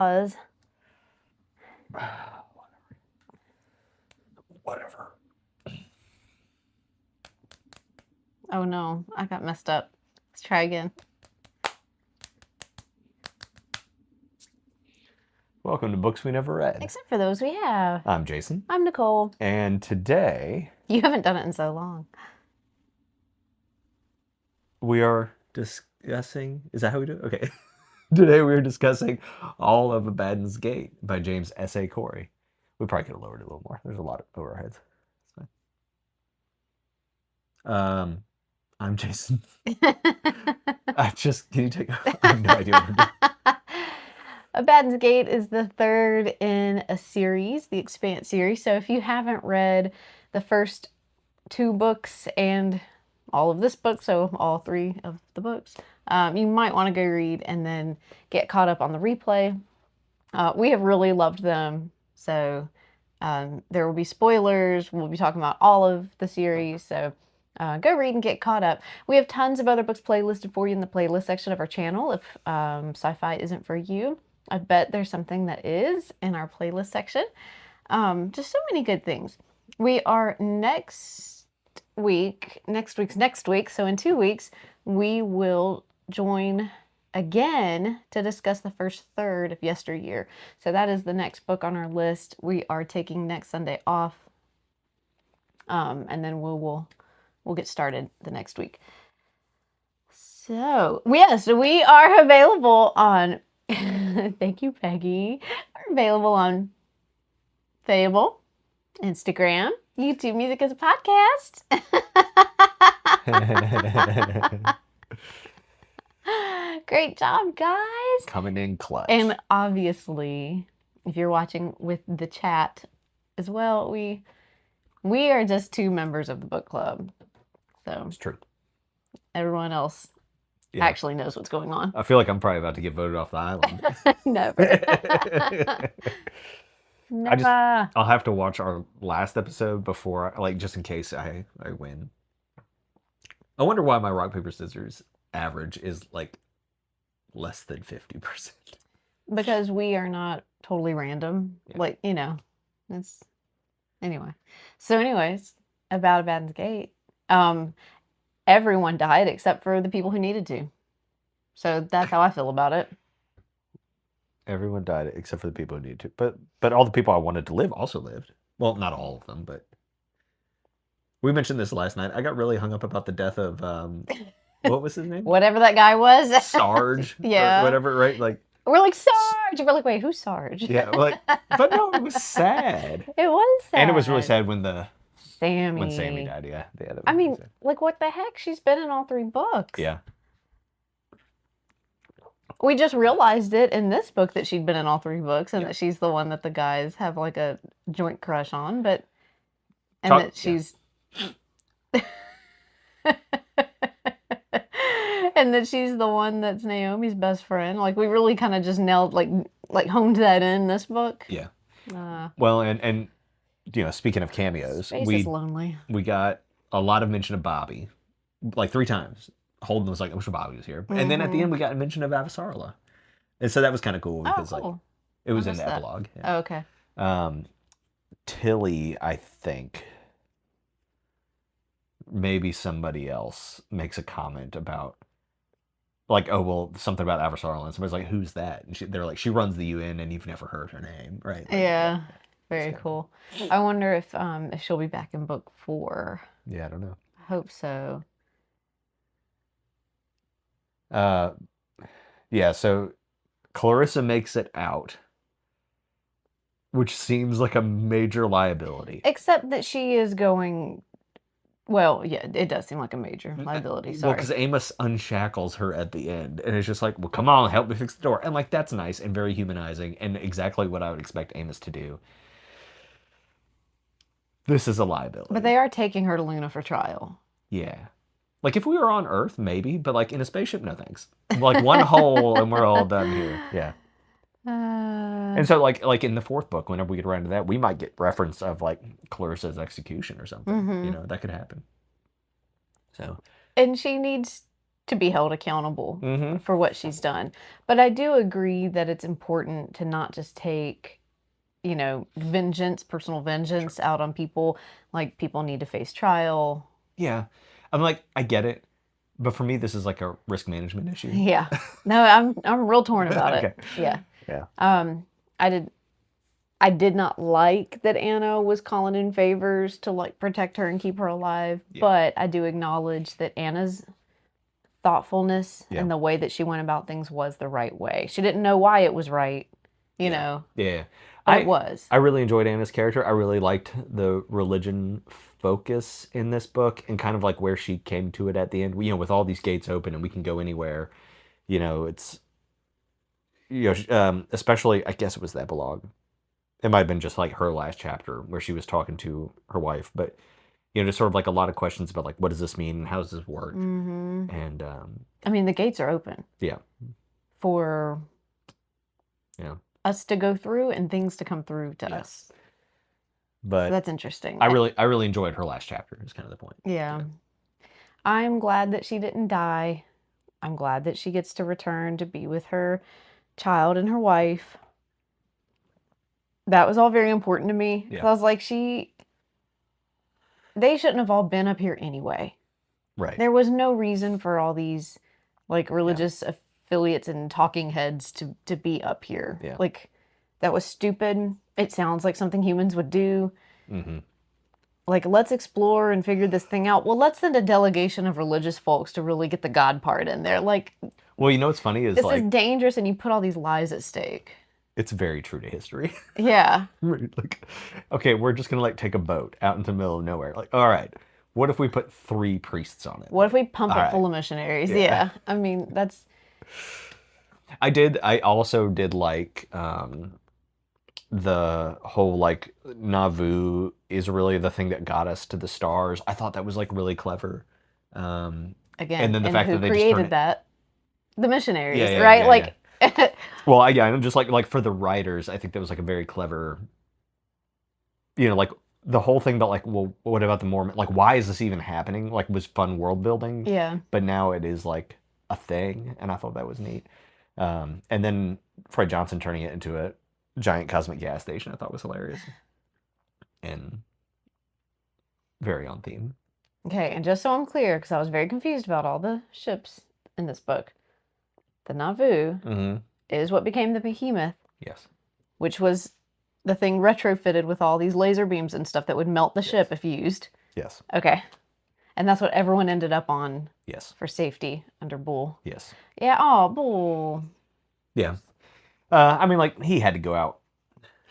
Buzz. Whatever. Oh no, I got messed up. Let's try again. Welcome to Books We Never Read. Except for those we have. I'm Jason. I'm Nicole. And today... You haven't done it in so long. We are discussing... Is that how we do it? Okay. Today we are discussing all of Abaddon's Gate by James S.A. Corey. We probably could have lowered it a little more. There's a lot over our heads. It's fine. I'm Jason. Can you take... I have no idea what I'm doing. Abaddon's Gate is the third in a series, the Expanse series. So if you haven't read the first 2 books and all of this book, so all 3 of the books, you might want to go read and then get caught up on the replay. We have really loved them. So there will be spoilers. We'll be talking about all of the series. So go read and get caught up. We have tons of other books playlisted for you in the playlist section of our channel. If sci-fi isn't for you, I bet there's something that is in our playlist section. Just so many good things. We are next week. So in 2 weeks, we will join again to discuss the first third of Yesteryear. So that is the next book on our list. We are taking next Sunday off. And then we'll get started the next week. So, yes, we are available on thank you, Peggy. We're available on Fable, Instagram, YouTube Music as a Podcast. Great job, guys. Coming in clutch. And obviously, if you're watching with the chat as well, we are just 2 members of the book club. So it's true. Everyone else actually knows what's going on. I feel like I'm probably about to get voted off the island. Never. Never. I'll have to watch our last episode before, just in case I win. I wonder why my rock, paper, scissors average is less than 50%. Because we are not totally random. Yeah. It's anyway. So anyways, about Abaddon's Gate. Everyone died except for the people who needed to. So that's how I feel about it. Everyone died except for the people who needed to. But all the people I wanted to live also lived. Well, not all of them, but we mentioned this last night. I got really hung up about the death of what was his name? Whatever that guy was. Sarge. Yeah. Or whatever, right? We're like, Sarge! We're like, wait, who's Sarge? Yeah, but no, it was sad. It was sad. And it was really sad when Sammy. When Sammy died, yeah. I mean, what the heck? She's been in all 3 books. Yeah. We just realized it in this book that she'd been in all 3 books and that she's the one that the guys have a joint crush on, that she's... Yeah. And that she's the one that's Naomi's best friend. We really kind of just nailed, honed that in this book. Yeah. Well, and speaking of cameos, Space is lonely. We got a lot of mention of Bobby, 3 times. Holden was like, I wish Bobby was here. Mm-hmm. And then at the end, we got a mention of Avasarala. And so that was kind of cool because cool. It was in the epilogue. Yeah. Oh, okay. Tilly, I think, maybe somebody else makes a comment about, something about Avasarala. And somebody's like, who's that? And they're like, she runs the UN and you've never heard her name, right? Yeah. Very cool. I wonder if she'll be back in book 4. Yeah, I don't know. I hope so. Yeah, so Clarissa makes it out, which seems like a major liability. Except that she is going... Well, yeah, it does seem like a major liability. Sorry. Well, because Amos unshackles her at the end, and it's just like, well, come on, help me fix the door. And that's nice and very humanizing, and exactly what I would expect Amos to do. This is a liability. But they are taking her to Luna for trial. Yeah. If we were on Earth, maybe, but in a spaceship, no thanks. One hole and we're all done here. Yeah. And so in the 4th book, whenever we get around to that, we might get reference of Clarissa's execution or something. Mm-hmm. That could happen. So. And she needs to be held accountable Mm-hmm. for what she's done. But I do agree that it's important to not just take, vengeance, personal vengeance out on people. Like, people need to face trial. Yeah. I'm like, I get it. But for me, this is like a risk management issue. Yeah. No, I'm real torn about it. Okay. Yeah. Yeah. I did not like that Anna was calling in favors to like protect her and keep her alive, Yeah. but I do acknowledge that Anna's thoughtfulness Yeah. and the way that she went about things was the right way. She didn't know why it was right, you know. Yeah. But it was. I really enjoyed Anna's character. I really liked the religion focus in this book and kind of like where she came to it at the end. With all these gates open and we can go anywhere, it's especially I guess it was the epilogue. It might have been just like her last chapter where she was talking to her wife, but just sort of like a lot of questions about like what does this mean, how does this work, and I mean the gates are open. Yeah. For us to go through and things to come through to us. But so that's interesting. I really enjoyed her last chapter. Is kind of the point. Yeah. I'm glad that she didn't die. I'm glad that she gets to return to be with her child and her wife. That was all very important to me. Yeah. I was like, they shouldn't have all been up here anyway. Right. There was no reason for all these like religious affiliates and talking heads to be up here. Yeah. Like, that was stupid. It sounds like something humans would do. Mm-hmm. Like, let's explore and figure this thing out. Well, let's send a delegation of religious folks to really get the God part in there. Like, well, what's funny is this is dangerous, and you put all these lives at stake. It's very true to history. Yeah. Like, okay, we're just gonna like take a boat out into the middle of nowhere. Like, all right, what if we put 3 priests on it? What if we pump it full of missionaries? Yeah. I mean, that's. I also did like the whole like Nauvoo is really the thing that got us to the stars. I thought that was like really clever. Again, and then the fact who that they created just that? The missionaries, yeah, right? Yeah, like. Yeah. Well, I'm just like for the writers, I think that was like a very clever. Like the whole thing about like, well, what about the Mormon? Like, why is this even happening? Like, was fun world building. Yeah. But now it is like a thing, and I thought that was neat. And then Fred Johnson turning it into a giant cosmic gas station, I thought was hilarious, and very on theme. Okay, and just so I'm clear, because I was very confused about all the ships in this book, the Nauvoo is what became the Behemoth. Yes. Which was the thing retrofitted with all these laser beams and stuff that would melt the ship if used. Yes. Okay. And that's what everyone ended up on. Yes. For safety under Bull. Yes. Yeah, Bull. Yeah. I mean, like, he had to go out.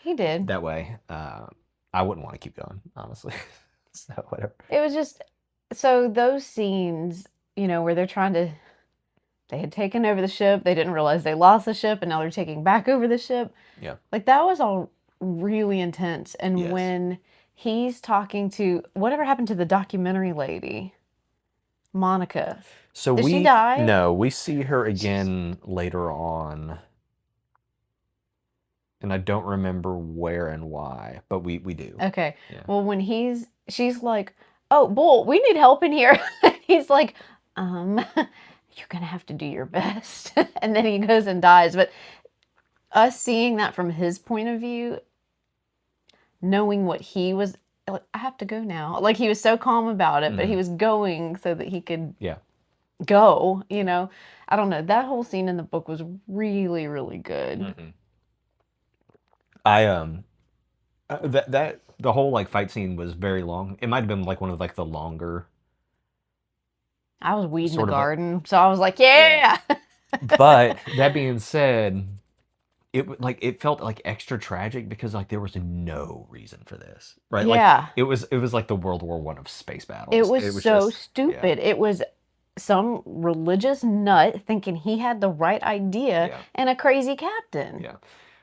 He did. That way. I wouldn't want to keep going, honestly. So, whatever. It was just... So, those scenes, where they're trying to... They had taken over the ship. They didn't realize they lost the ship, and now they're taking back over the ship. Yeah. Like, that was all really intense. And when he's talking to... Whatever happened to the documentary lady? Monica. So Did she die? No, we see her again later on. And I don't remember where and why, but we do. Okay. Yeah. Well, when she's like, oh, Bull, we need help in here. He's like, you're going to have to do your best. And then he goes and dies. But us seeing that from his point of view, knowing what he was, like, I have to go now. Like, he was so calm about it, but he was going so that he could go, I don't know. That whole scene in the book was really, really good. Mm-hmm. The whole like fight scene was very long. It might have been like one of like the longer. I was weeding the garden, so I was like, yeah. But that being said, it felt like extra tragic because like there was no reason for this, right? Yeah. Like, it was like the World War I of space battles. It was so stupid. Yeah. It was some religious nut thinking he had the right idea and a crazy captain. Yeah.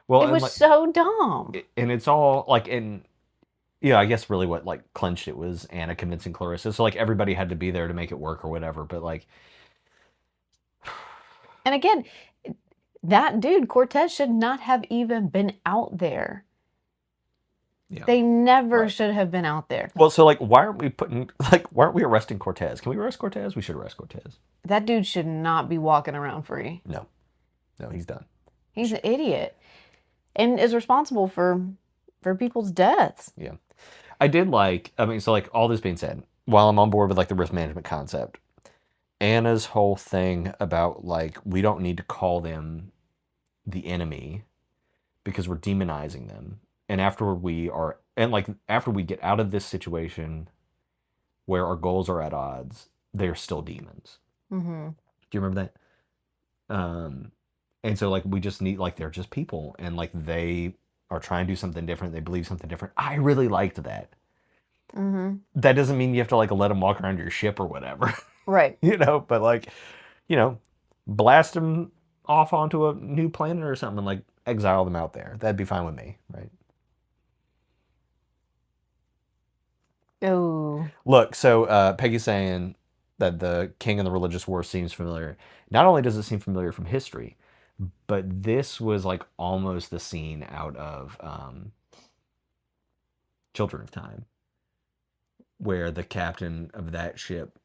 Well, it was so dumb. And it's all like I guess really what like clenched it was Anna convincing Clarissa. So like everybody had to be there to make it work or whatever. But like, and again, that dude Cortez should not have even been out there. Yeah. They never Right. should have been out there. Well, so like, why aren't we arresting Cortez? Can we arrest Cortez? We should arrest Cortez. That dude should not be walking around free. No, no, he's done. He's an idiot and is responsible for people's deaths. Yeah. I did like, I mean, so like all this being said, while I'm on board with like the risk management concept, Anna's whole thing about like, we don't need to call them the enemy because we're demonizing them. And after we get out of this situation where our goals are at odds, they're still demons. Mm-hmm. Do you remember that? And so like we just need like they're just people and like they are trying to do something different. They believe something different. I really liked that. Mm-hmm. That doesn't mean you have to like let them walk around your ship or whatever, Right. but like, blast them off onto a new planet or something and like exile them out there. That'd be fine with me, right? Oh. Look, so Peggy's saying that the king and the religious war seems familiar. Not only does it seem familiar from history, but this was like almost the scene out of Children of Time, where the captain of that ship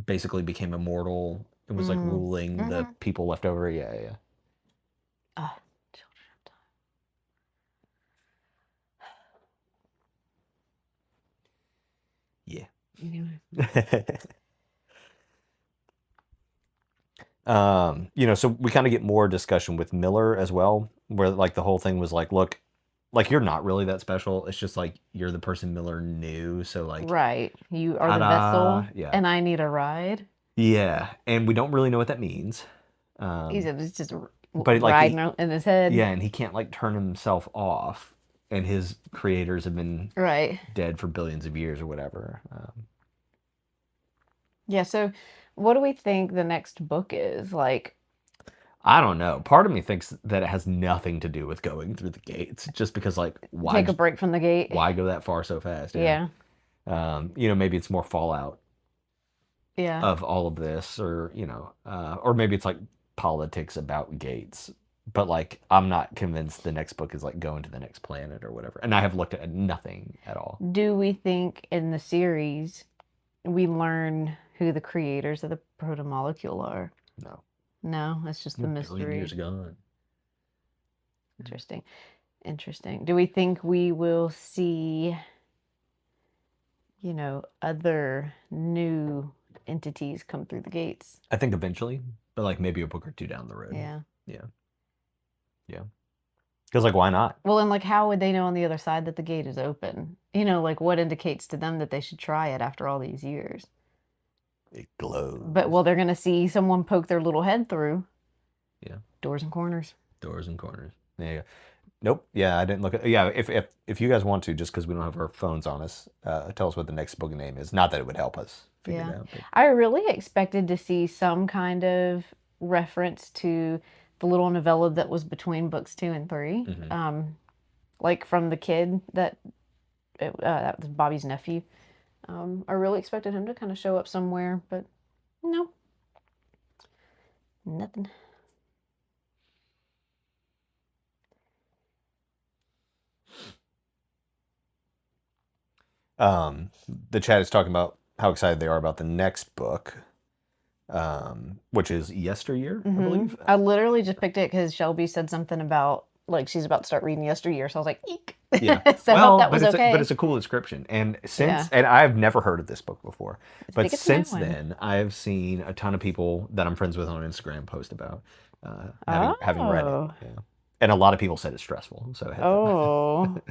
basically became immortal and was like ruling the people left over. Yeah, yeah. Oh, Children of Time. Yeah. So we kind of get more discussion with Miller as well, where like the whole thing was like, look, like you're not really that special. It's just like you're the person Miller knew. So like, Right. You are the ta-da. vessel, Yeah. and I need a ride. Yeah, and we don't really know what that means. He's just But like riding in his head. yeah, and he can't like turn himself off, and his creators have been Right. dead for billions of years or whatever. Yeah. So, what do we think the next book is? Like, I don't know. Part of me thinks that it has nothing to do with going through the gates, just because like why take a break from the gate. why go that far so fast? Yeah. Maybe it's more fallout Yeah. of all of this, or or maybe it's like politics about gates. But like, I'm not convinced the next book is like going to the next planet or whatever. And I have looked at nothing at all. Do we think in the series we learn who the creators of the proto-molecule are? No. No, it's just the Billion mystery. years gone. Interesting. Do we think we will see, other new entities come through the gates? I think eventually, but like maybe a book or two down the road. Yeah. Yeah. Yeah. Because like, why not? Well, and like, how would they know on the other side that the gate is open? Like what indicates to them that they should try it after all these years? It glows. But well, they're gonna see someone poke their little head through. Yeah. Doors and corners. Doors and corners. There you go. Nope. Yeah, I didn't look at. Yeah, if you guys want to, just because we don't have our phones on us, tell us what the next book name is. Not that it would help us figure it out. But. I really expected to see some kind of reference to the little novella that was between books 2 and 3, like from the kid that was Bobby's nephew. I really expected him to kind of show up somewhere, but no, nothing. The chat is talking about how excited they are about the next book, which is Yesteryear, I believe. I literally just picked it because Shelby said something about like she's about to start reading Yesteryear, so I was like, eek. Yeah. So I hope that was okay. But it's a cool description, and and I've never heard of this book before, but since then I've seen a ton of people that I'm friends with on Instagram post about having read it. Yeah. And a lot of people said it's stressful. So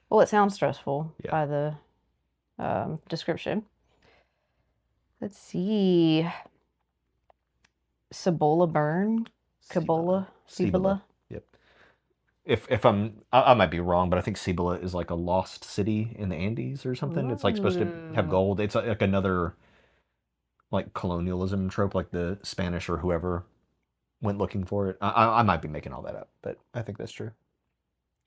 well, it sounds stressful by the description. Let's see. Cibola Burn? Cibola? Yep. If I might be wrong, but I think Cibola is like a lost city in the Andes or something. It's like supposed to have gold. It's like another like colonialism trope, like the Spanish or whoever went looking for it. I might be making all that up, but I think that's true.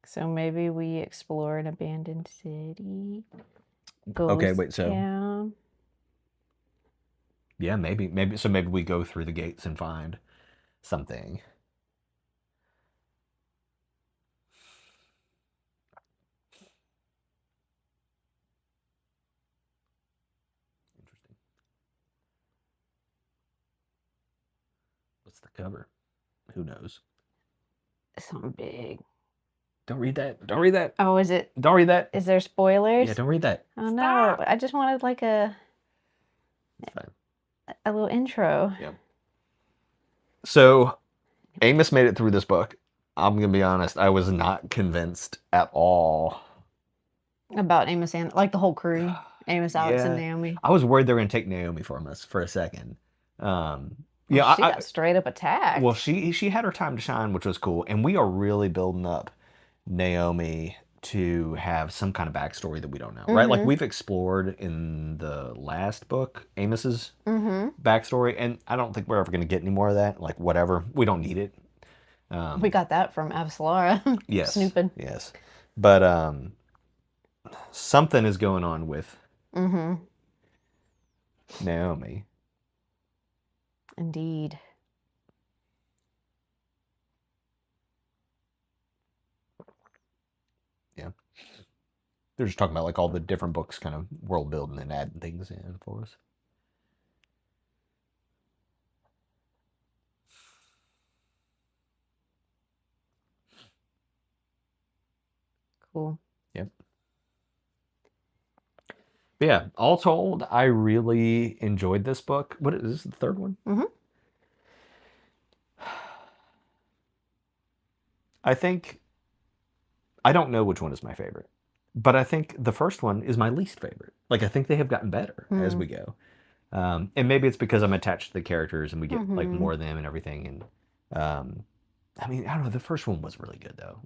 So maybe we explore an abandoned city. Okay, wait, so town. Yeah, maybe we go through the gates and find something. What's the cover? Who knows? Something big. Don't read that. Don't read that. Oh, is it? Don't read that. Is there spoilers? Yeah, don't read that. Oh Stop. no! I just wanted like It's fine. a little intro. Yeah. So, Amos made it through this book. I'm gonna be honest. I was not convinced at all. About Amos and like the whole crew, Amos, Alex, and Yeah. Naomi. I was worried they were gonna take Naomi from us for a second. She Yeah, got straight up attacked. well, she had her time to shine, which was cool, and we are really building up Naomi to have some kind of backstory that we don't know, right? Like we've explored in the last book Amos's backstory, and I don't think we're ever going to get any more of that. Like whatever, we don't need it. We got that from Avaslara. Yes, Snooping. yes, but something is going on with Naomi. Indeed. Yeah. They're just talking about like all the different books kind of world building and adding things in for us. Cool. Yep. But yeah, all told, I really enjoyed this book. What is this, the third one? I think I don't know which one is my favorite, but I think the first one is my least favorite. Like I think they have gotten better as we go, and maybe it's because I'm attached to the characters and we get like more of them and everything. And I mean, I don't know. The first one was really good though.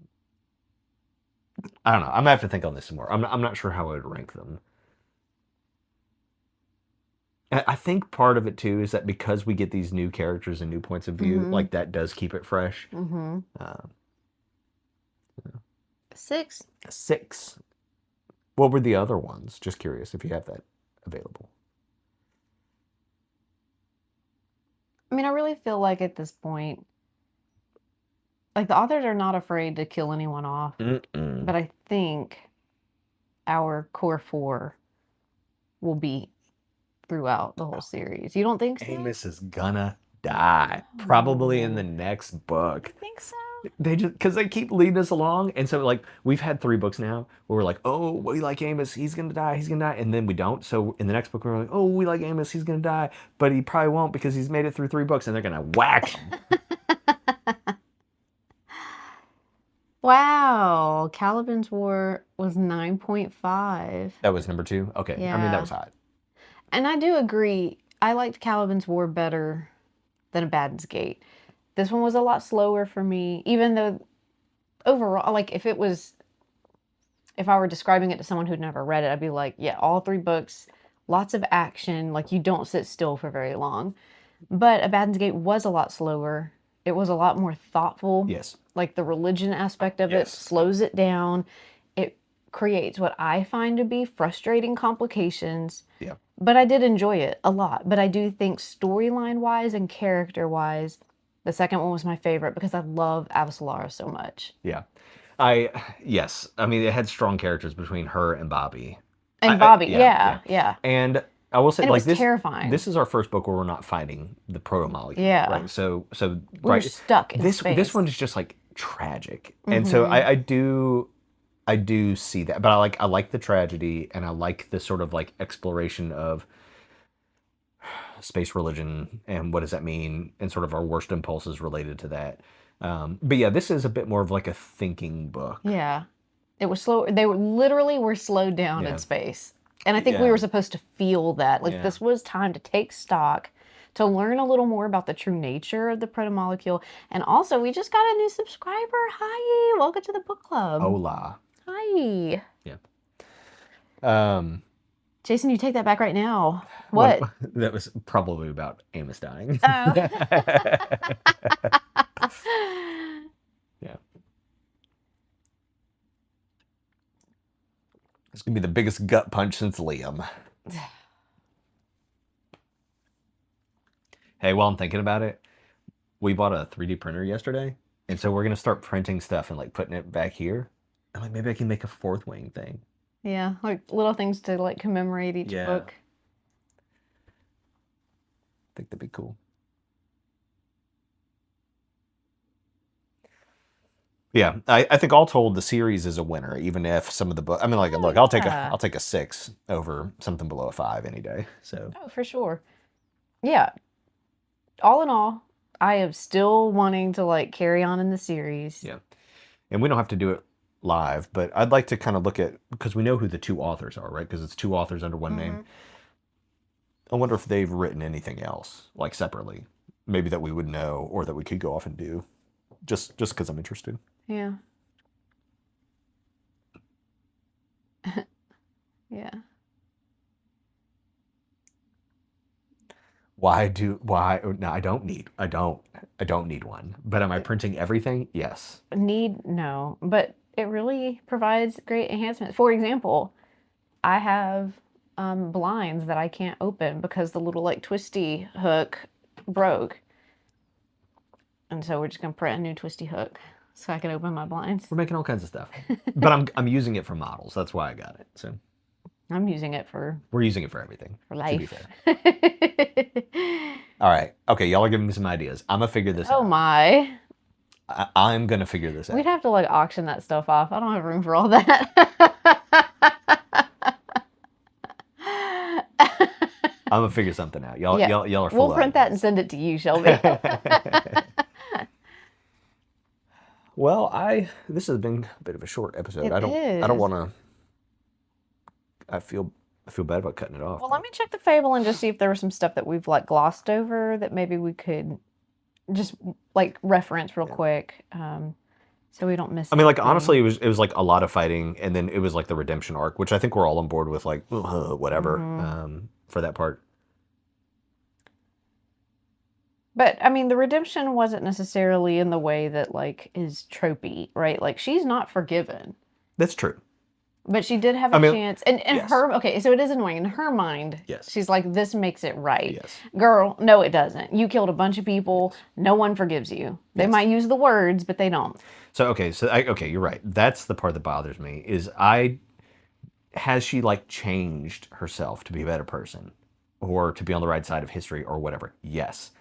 I don't know. I'm gonna have to think on this some more. I'm not sure how I would rank them. I think part of it too is that because we get these new characters and new points of view, like that does keep it fresh. 6. 6. What were the other ones? Just curious if you have that available. I mean, I really feel like at this point, like the authors are not afraid to kill anyone off. But I think our core 4 will be throughout the whole series. You don't think so? Amos is gonna die probably in the next book. I think so. They just because they keep leading us along, and so like we've had 3 books now where we're like, oh, we like Amos, he's gonna die, and then we don't. So in the next book we're like, oh, we like Amos, he's gonna die, but he probably won't because he's made it through 3 books, and they're gonna whack him. Wow, Caliban's War was 9.5. That was number 2. Okay, I mean that was hot. And I do agree. I liked Caliban's War better than Abaddon's Gate. This one was a lot slower for me, even though overall, like if I were describing it to someone who'd never read it, I'd be like, yeah, all 3 books, lots of action, like you don't sit still for very long. But Abaddon's Gate was a lot slower. It was a lot more thoughtful. Yes. Like the religion aspect of it slows it down. It creates what I find to be frustrating complications. Yeah. But I did enjoy it a lot. But I do think storyline-wise and character-wise, the second one was my favorite because I love Avaslara so much. Yeah. Yes. I mean, it had strong characters between her and Bobby. And Bobby, yeah. And I will say, and like, it was terrifying. This is our first book where we're not fighting the proto-molecule. Yeah. Right. So we're stuck in space. This one is just like tragic, and so I do see that, but I like the tragedy, and I like the sort of like exploration of space religion and what does that mean, and sort of our worst impulses related to that. But yeah, this is a bit more of like a thinking book. Yeah, it was slow. They were slowed down in space, and I think we were supposed to feel that. Like this was time to take stock, to learn a little more about the true nature of the protomolecule, and also we just got a new subscriber. Hi, welcome to the book club. Hola. Hi. Yeah. Jason, you take that back right now. What? That was probably about Amos dying. Oh. Yeah. It's going to be the biggest gut punch since Liam. Hey, while I'm thinking about it, we bought a 3D printer yesterday, and so we're going to start printing stuff and like putting it back here. I'm like, maybe I can make a 4th wing thing. Yeah, like little things to like commemorate each book. I think that'd be cool. Yeah, I think all told, the series is a winner, even if some of the book. I mean, like, look, I'll take a 6 over something below a 5 any day. So. Oh, for sure. Yeah. All in all, I am still wanting to like carry on in the series. Yeah, and we don't have to do it live, but I'd like to kind of look at, because we know who the 2 authors are, right? Because it's 2 authors under one name. I wonder if they've written anything else, like separately, maybe that we would know or that we could go off and do, just because I'm interested. Yeah. Yeah. Why? No, I don't need one. But am I printing everything? Yes. No, but it really provides great enhancements. For example, I have blinds that I can't open because the little like twisty hook broke. And so we're just gonna print a new twisty hook so I can open my blinds. We're making all kinds of stuff. But I'm using it for models. That's why I got it. So I'm using it for we're using it for everything. for life. To be fair. All right. Okay, y'all are giving me some ideas. I'm gonna figure this out. Oh my. I'm gonna figure this out. We'd have to like auction that stuff off. I don't have room for all that. I'm gonna figure something out. Y'all are full. We'll print that and send it to you, Shelby. Well, this has been a bit of a short episode. I don't want to. I feel bad about cutting it off. Well, let me check the Fable and just see if there was some stuff that we've like glossed over that maybe we could just like reference real quick, so we don't miss. I mean, like honestly, it was like a lot of fighting, and then it was like the redemption arc, which I think we're all on board with, like whatever for that part. But I mean, the redemption wasn't necessarily in the way that like is tropey, right? Like she's not forgiven. That's true. But she did have a chance. And in her, okay, so it is annoying. In her mind, she's like, this makes it right. Yes. Girl, no, it doesn't. You killed a bunch of people. No one forgives you. They might use the words, but they don't. So, okay, you're right. That's the part that bothers me, is has she like changed herself to be a better person or to be on the right side of history or whatever? Yes.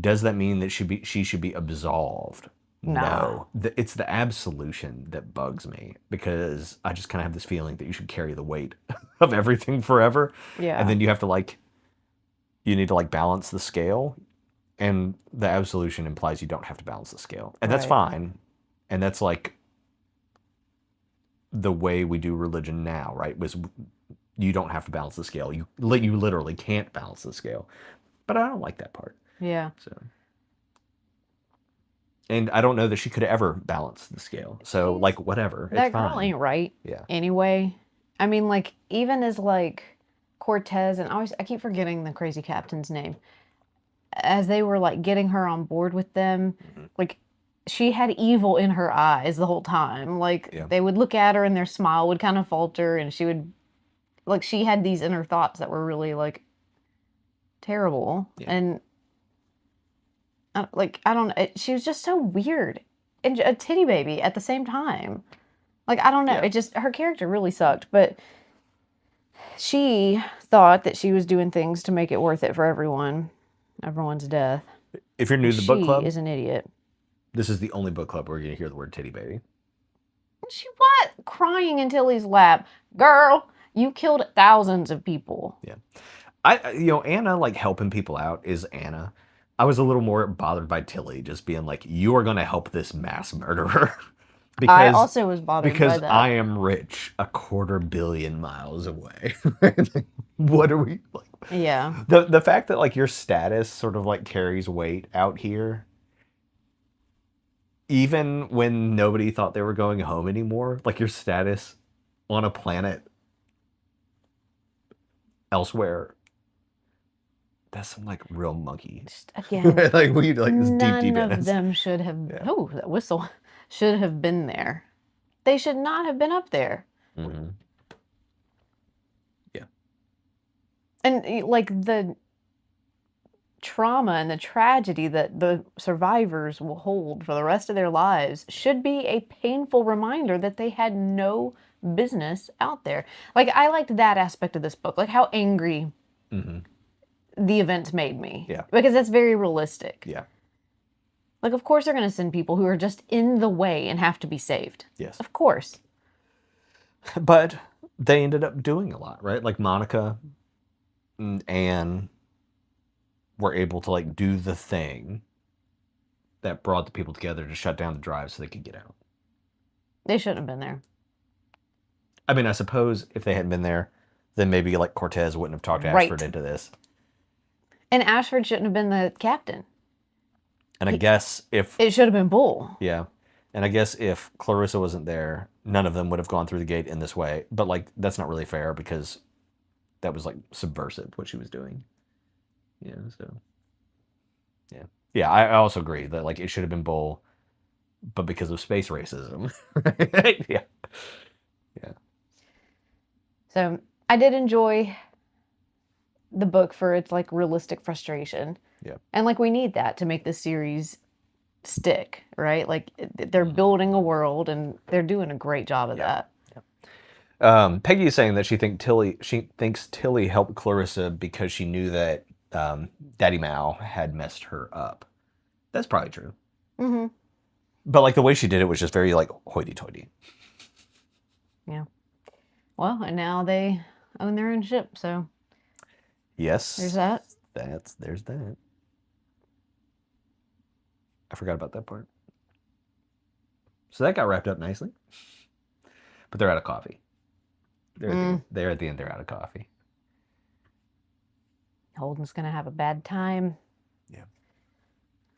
Does that mean that she should be absolved? No. It's the absolution that bugs me, because I just kind of have this feeling that you should carry the weight of everything forever. Yeah. And then you have to you need to balance the scale. And the absolution implies you don't have to balance the scale. And that's fine. And that's like the way we do religion now, right? You don't have to balance the scale. You literally can't balance the scale. But I don't like that part. Yeah. So. And I don't know that she could ever balance the scale. So, whatever. That girl ain't right. Yeah. Anyway. I mean, even as, Cortez, and I keep forgetting the crazy captain's name, as they were, getting her on board with them, she had evil in her eyes the whole time. They would look at her and their smile would kind of falter, and she would, she had these inner thoughts that were really, terrible. Yeah. And I don't know. She was just so weird. And a titty baby at the same time. I don't know. Yeah. It just, her character really sucked. But she thought that she was doing things to make it worth it for everyone's death. If you're new to the book club, she is an idiot. This is the only book club where you're going to hear the word titty baby. She what? Crying in Tilly's lap. Girl, you killed thousands of people. Yeah. Anna, helping people out is Anna. I was a little more bothered by Tilly just being you are going to help this mass murderer. Because, I also was bothered by that. Because I am rich 250 million miles away. What are we Yeah. The fact that your status sort of carries weight out here, even when nobody thought they were going home anymore, your status on a planet elsewhere. That's some real monkey. Just, again, this deep none of them should have. Yeah. Oh, that whistle should have been there. They should not have been up there. Mm-hmm. Yeah. And the trauma and the tragedy that the survivors will hold for the rest of their lives should be a painful reminder that they had no business out there. I liked that aspect of this book, how angry. Mm-hmm. The events made me. Yeah. Because that's very realistic. Yeah. Like, of course they're going to send people who are just in the way and have to be saved. Yes. Of course. But they ended up doing a lot, right? Like Monica and Anne were able to like do the thing that brought the people together to shut down the drive so they could get out. They shouldn't have been there. I mean, I suppose if they hadn't been there, then maybe like Cortez wouldn't have talked Ashford into this. And Ashford shouldn't have been the captain. And I guess if... It should have been Bull. Yeah. And I guess if Clarissa wasn't there, none of them would have gone through the gate in this way. But, like, that's not really fair because that was, like, subversive, what she was doing. Yeah, so... Yeah. Yeah, I also agree that, like, it should have been Bull, but because of space racism. Right? Yeah. Yeah. So, I did enjoy the book for its, like, realistic frustration. Yeah. And, like, we need that to make this series stick, right? Like, they're building a world, and they're doing a great job of that. Yeah. Peggy is saying that she thinks Tilly helped Clarissa because she knew that Daddy Mao had messed her up. That's probably true. Mm-hmm. But, like, the way she did it was just very, like, hoity-toity. Yeah. Well, and now they own their own ship, so... Yes. There's that. There's that. I forgot about that part. So that got wrapped up nicely. But they're out of coffee. They're at the end, they're out of coffee. Holden's going to have a bad time. Yeah.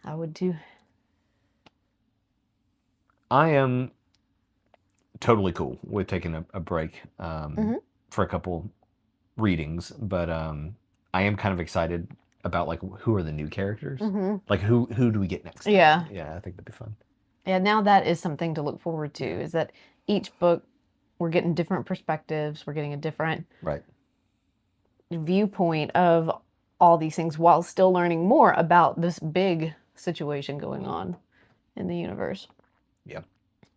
I would too. I am totally cool with taking a break for a couple readings, but I am kind of excited about like who are the new characters, like who do we get next? Yeah, yeah, I think that'd be fun. Yeah, now that is something to look forward to. Is that each book we're getting different perspectives, we're getting a different viewpoint of all these things while still learning more about this big situation going on in the universe. Yeah.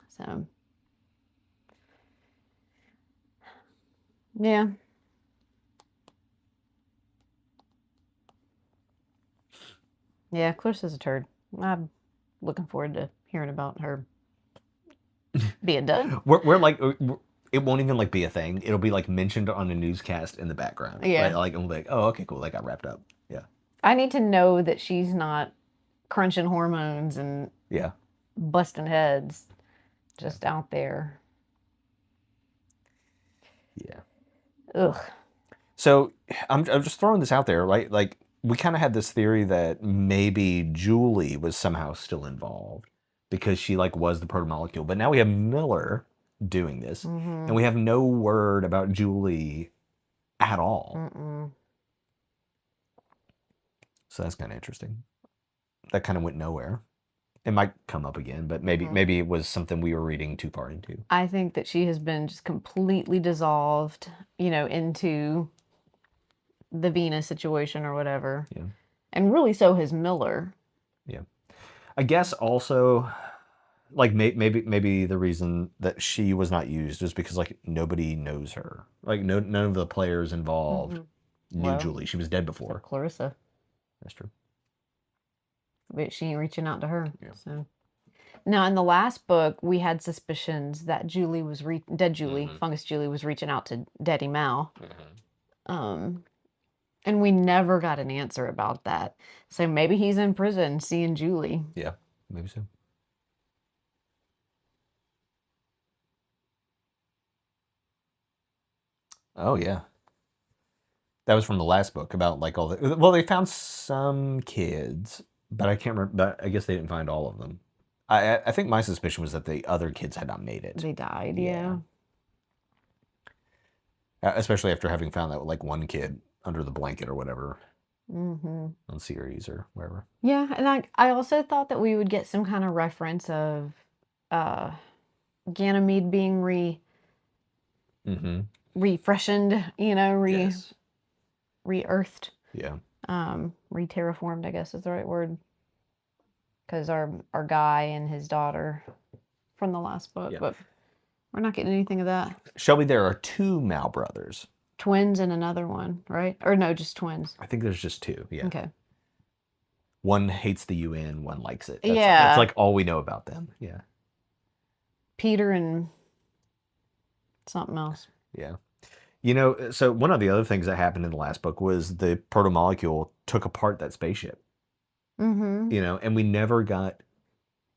So. Yeah. Yeah, Clarissa's a turd. I'm looking forward to hearing about her being done. We're like, it won't even like be a thing. It'll be like mentioned on a newscast in the background. Yeah. Right? Like, I'm like, oh, okay, cool. That got wrapped up. Yeah. I need to know that she's not crunching hormones and busting heads just out there. Yeah. Ugh. So I'm just throwing this out there, right? Like, we kind of had this theory that maybe Julie was somehow still involved because she like was the protomolecule. But now we have Miller doing this, and we have no word about Julie at all. So that's kind of interesting. That kind of went nowhere. It might come up again, but maybe it was something we were reading too far into. I think that she has been just completely dissolved, into the Venus situation or whatever. Yeah. And really so has Miller. Yeah. I guess also, like, maybe the reason that she was not used is because, like, nobody knows her. Like, none of the players involved knew Julie. She was dead before. Clarissa. That's true. But she ain't reaching out to her. Yeah. So. Now, in the last book, we had suspicions that Julie was dead Julie, Fungus Julie, was reaching out to Daddy Mao. And we never got an answer about that. So maybe he's in prison seeing Julie. Yeah, maybe so. Oh, yeah. That was from the last book about like all the... Well, they found some kids, but I can't remember. But I guess they didn't find all of them. I think my suspicion was that the other kids had not made it. They died, yeah. Especially after having found that like one kid under the blanket or whatever on Ceres or wherever. Yeah, and I also thought that we would get some kind of reference of Ganymede being refreshened, re-earthed. Yeah. Re-terraformed, I guess is the right word. Because our guy and his daughter from the last book, but we're not getting anything of that. Shelby, there are 2 Mao brothers. Twins and another one, right? Or no, just twins. I think there's just 2, yeah. Okay. one hates the UN, one likes it. That's Yeah. like all we know about them. Yeah. Peter and something else. Yeah. You know, so one of the other things that happened in the last book was the proto-molecule took apart that spaceship. Mm-hmm. You know, and we never got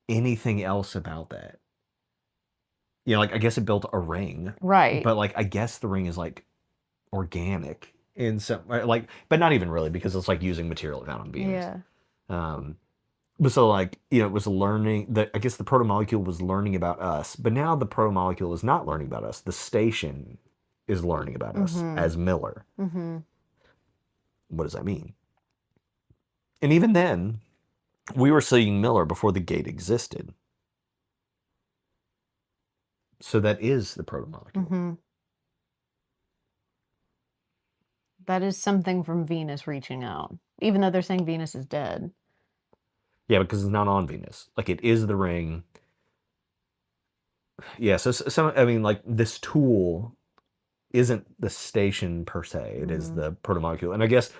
anything else about that. You know, like I guess it built a ring, Right. but like I guess the ring is like organic in some like, but not even really because it's like using material found on Venus. Yeah. But so like you know, it was learning that I guess the proto-molecule was learning about us, but now the proto-molecule is not learning about us. The station is learning about us Mm-hmm. as Miller. Mm-hmm. What does that mean? And even then, we were seeing Miller before the gate existed. So that is the proto-molecule. Mm-hmm. That is something from Venus reaching out, even though they're saying Venus is dead. Yeah, because it's not on Venus. Like it is the ring. Yeah, so some I mean like this tool isn't the station per se. It is Mm-hmm. the proto-molecule. And I guess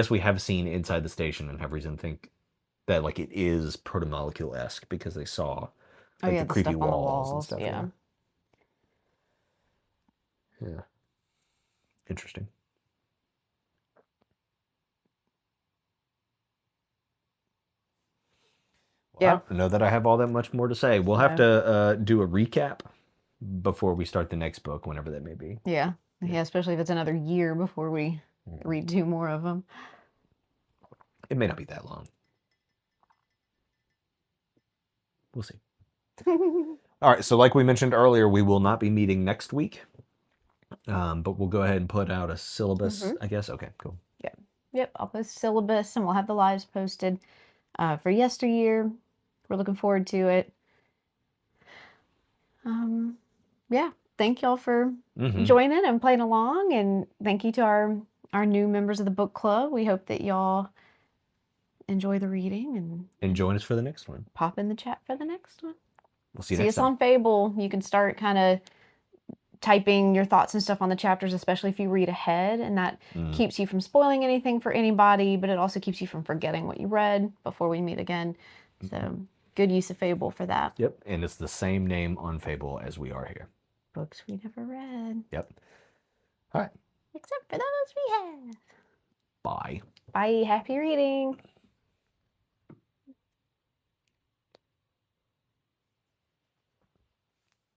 we have seen inside the station and have reason to think that like it is proto-molecule-esque because they saw Oh like yeah, the the creepy stuff on the walls and walls. stuff. Yeah. Yeah. Interesting. Well, I Yeah. don't know that I have all that much more to say. We'll have So, to do a recap before we start the next book, whenever that may be. yeah. Yeah, especially if it's another year before we read 2 more of them. It may not be that long. We'll see. All right, so like we mentioned earlier, we will not be meeting next week, but we'll go ahead and put out a syllabus, I guess. Okay, cool. Yeah. Yep, I'll post syllabus and we'll have the lives posted for yesteryear. We're looking forward to it. Yeah, thank y'all for joining and playing along, and thank you to our new members of the book club. We hope that y'all enjoy the reading And join us for the next one. pop in the chat for the next one. We'll see you See next us time. on Fable. You can start kind of typing your thoughts and stuff on the chapters, especially if you read ahead, and that keeps you from spoiling anything for anybody, but it also keeps you from forgetting what you read before we meet again. So good use of Fable for that. Yep, and it's the same name on Fable as we are here. Books we never read. Yep. All right. Except for those we have. Bye. Bye. Happy reading.